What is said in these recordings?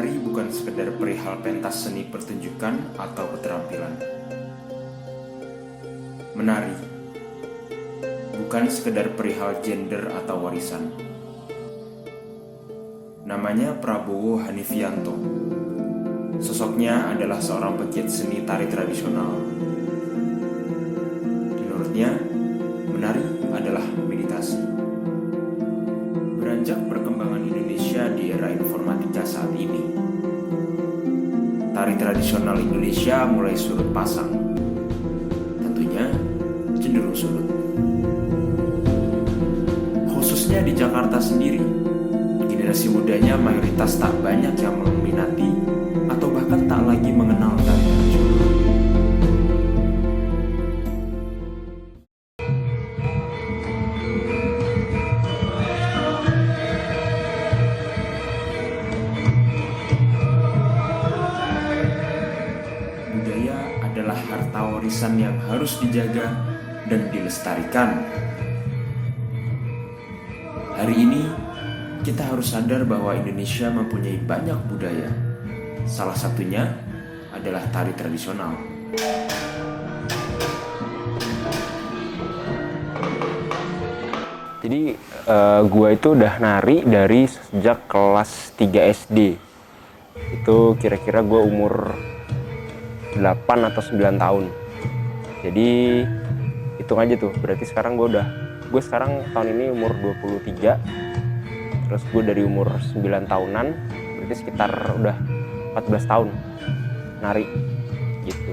Menari bukan sekedar perihal pentas seni pertunjukan atau keterampilan. Menari bukan sekedar perihal gender atau warisan. Namanya Prabowo Hanifianto. Sosoknya adalah seorang pegiat seni tari tradisional. Menurutnya, menari adalah meditasi. Beranjak perkembangan Indonesia di era informatika saat ini, tari tradisional Indonesia mulai surut pasang. Tentunya cenderung surut. Khususnya di Jakarta sendiri, generasi mudanya mayoritas tak banyak yang meminati atau bahkan tak lagi mengenal tari tradisional. Budaya adalah harta warisan yang harus dijaga dan dilestarikan. Hari ini, kita harus sadar bahwa Indonesia mempunyai banyak budaya. Salah satunya adalah tari tradisional. Jadi gua itu udah nari dari sejak kelas 3 SD. Itu kira-kira gua umur 8 atau 9 tahun. Jadi hitung aja tuh, berarti sekarang gue sekarang tahun ini umur 23. Terus gue dari umur 9 tahunan, berarti sekitar udah 14 tahun nari gitu.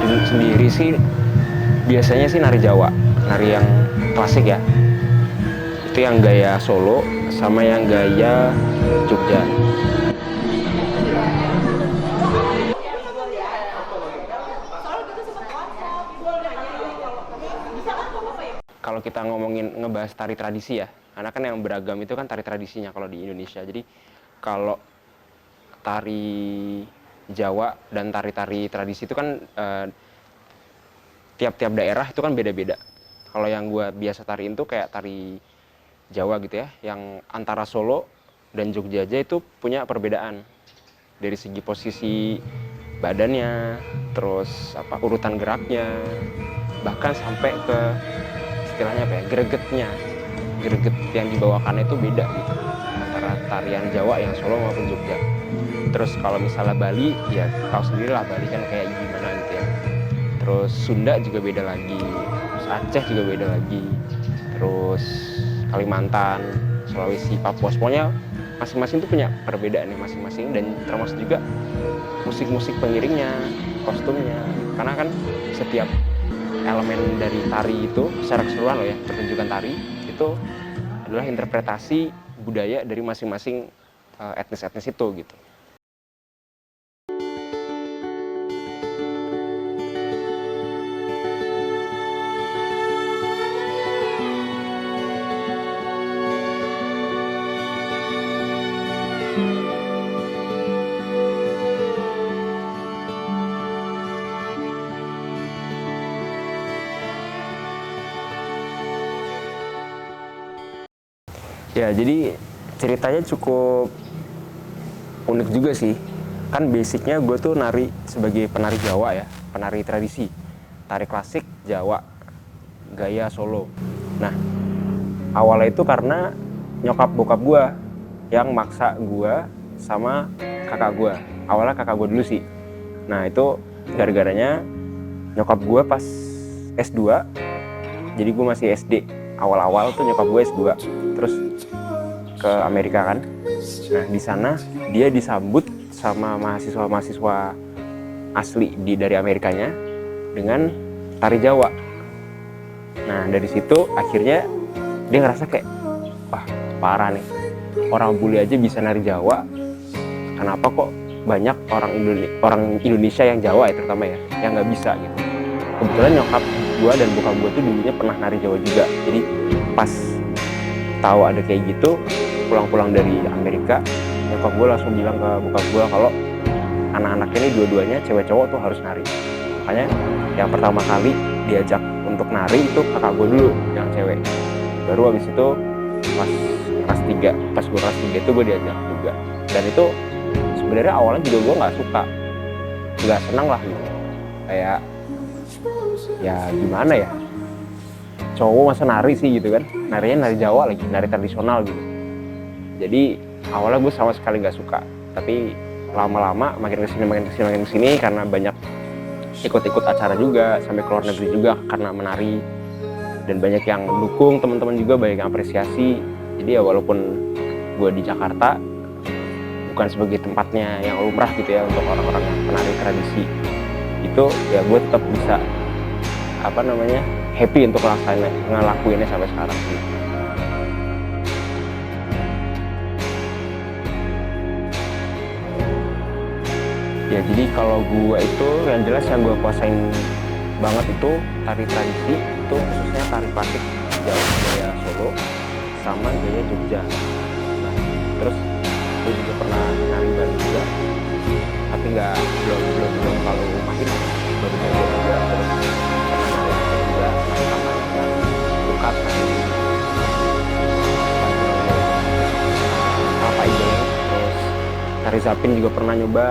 Gue sendiri sih biasanya sih nari Jawa, nari yang klasik ya. Itu yang gaya Solo sama yang gaya Jogja. Kalau kita ngomongin ngebahas tari tradisi ya, karena kan yang beragam itu kan tari tradisinya kalau di Indonesia. Jadi kalau tari Jawa dan tari-tari tradisi itu kan tiap-tiap daerah itu kan beda-beda. Kalau yang gue biasa tariin tuh kayak tari Jawa gitu ya, yang antara Solo dan Jogja aja itu punya perbedaan dari segi posisi badannya, terus urutan geraknya, bahkan sampai ke istilahnya gregetnya, greget yang dibawakannya itu beda gitu antara tarian Jawa yang Solo maupun Jogja. Terus kalau misalnya Bali, ya tahu sendiri lah Bali kan kayak gimana gitu ya. Terus Sunda juga beda lagi, terus Aceh juga beda lagi, terus Kalimantan, Sulawesi, Papua, semuanya masing-masing itu punya perbedaannya masing-masing, dan termasuk juga musik-musik pengiringnya, kostumnya. Karena kan setiap elemen dari tari itu secara keseluruhan loh ya, pertunjukan tari itu adalah interpretasi budaya dari masing-masing etnis-etnis itu gitu. Ya, jadi ceritanya cukup unik juga sih. Kan basicnya gue tuh nari sebagai penari Jawa ya, penari tradisi. Tari klasik Jawa, gaya Solo. Nah, awalnya itu karena nyokap bokap gue yang maksa gue sama kakak gue. Awalnya kakak gue dulu sih. Nah, itu gara-garanya nyokap gue pas S2, jadi gue masih SD. Awal-awal tuh nyokap gue S2, terus ke Amerika kan. Nah, di sana dia disambut sama mahasiswa-mahasiswa asli dari Amerikanya dengan tari Jawa. Nah, dari situ akhirnya dia ngerasa kayak, wah parah nih, orang bule aja bisa nari Jawa, kenapa kok banyak orang Indonesia yang Jawa ya terutama ya, yang nggak bisa gitu. Kebetulan nyokap gue dan bokap gue tuh dulunya pernah nari Jawa juga. Jadi pas tahu ada kayak gitu, pulang-pulang dari Amerika, nyokap gue langsung bilang ke bokap gue kalau anak-anaknya ini dua-duanya cewek cowok tuh harus nari. Makanya yang pertama kali diajak untuk nari itu kakak gue dulu yang cewek. Baru habis itu pas kelas 3, pas gue kelas 3 itu gue diajak juga. Dan itu sebenarnya awalnya juga gue nggak suka, nggak senang lah gitu. Kayak ya gimana ya, cowok masa nari sih gitu kan, narinya nari Jawa lagi, nari tradisional gitu. Jadi awalnya gue sama sekali nggak suka, tapi lama-lama makin kesini karena banyak ikut-ikut acara juga, sampai keluar negeri juga karena menari, dan banyak yang mendukung, teman-teman juga banyak yang apresiasi. Jadi ya walaupun gue di Jakarta bukan sebagai tempatnya yang lumrah gitu ya untuk orang-orang penari tradisi, itu ya gue tetap bisa happy untuk ngelakuinnya sampai sekarang sih. Ya jadi kalau gue itu yang jelas yang gue kuasain banget itu tari tradisi, itu khususnya tari klasik Jawa, gaya Solo sama gaya Jogja. Nah, terus gue juga pernah nari Bali juga, tapi belum kalau mahir, baru belajar juga. Terus pernah nari juga sama bukat apa ini, terus tari Zapin juga pernah nyoba.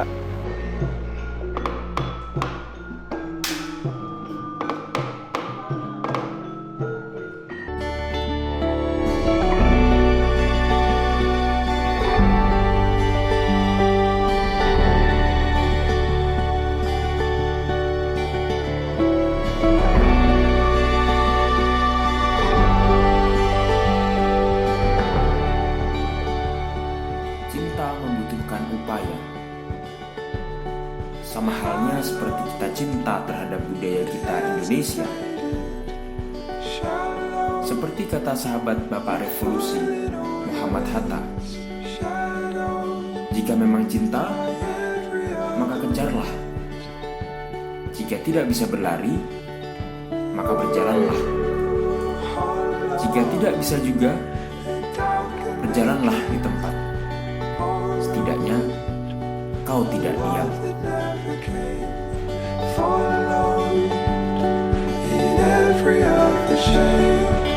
Cinta membutuhkan upaya. Sama halnya seperti kita cinta terhadap budaya kita Indonesia. Seperti kata sahabat Bapak Revolusi, Muhammad Hatta, jika memang cinta, maka kejarlah. Jika tidak bisa berlari, maka berjalanlah. Jika tidak bisa juga, berjalanlah di tempat. Setidaknya kau tidak diam. In every other shade.